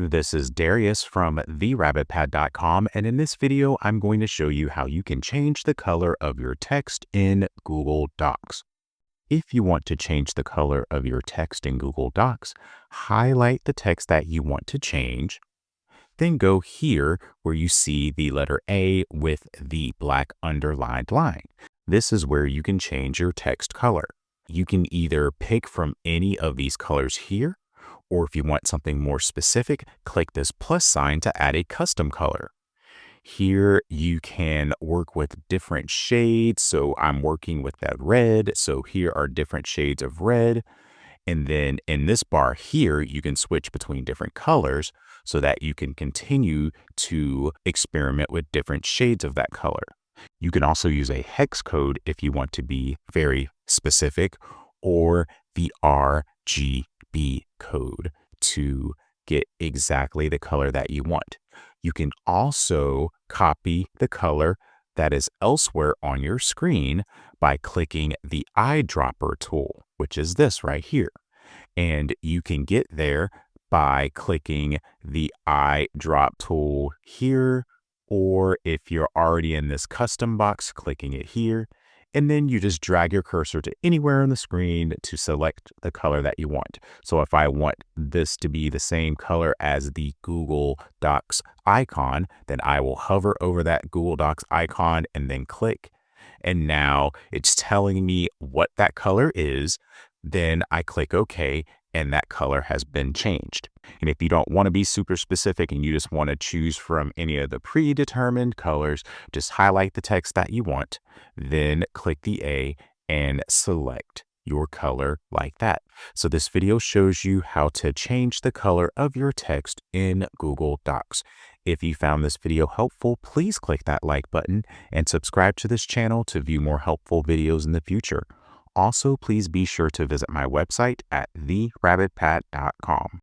This is Darius from therabbitpad.com, and in this video, I'm going to show you how you can change the color of your text in Google Docs. If you want to change the color of your text in Google Docs, highlight the text that you want to change, then go here where you see the letter A with the black underlined line. This is where you can change your text color. You can either pick from any of these colors here, or if you want something more specific, click this plus sign to add a custom color. Here you can work with different shades. So I'm working with that red. So here are different shades of red. And then in this bar here, you can switch between different colors so that you can continue to experiment with different shades of that color. You can also use a hex code if you want to be very specific, or the RGB code to get exactly the color that you want. You can also copy the color that is elsewhere on your screen by clicking the eyedropper tool, which is this right here. And you can get there by clicking the eyedrop tool here, or if you're already in this custom box, clicking it here. And then you just drag your cursor to anywhere on the screen to select the color that you want. So if I want this to be the same color as the Google Docs icon, then I will hover over that Google Docs icon and then click. And now it's telling me what that color is. Then I click OK, and that color has been changed. And if you don't want to be super specific and you just want to choose from any of the predetermined colors, just highlight the text that you want, then click the A and select your color like that. So this video shows you how to change the color of your text in Google Docs. If you found this video helpful, please click that like button and subscribe to this channel to view more helpful videos in the future. Also, please be sure to visit my website at therabbitpad.com.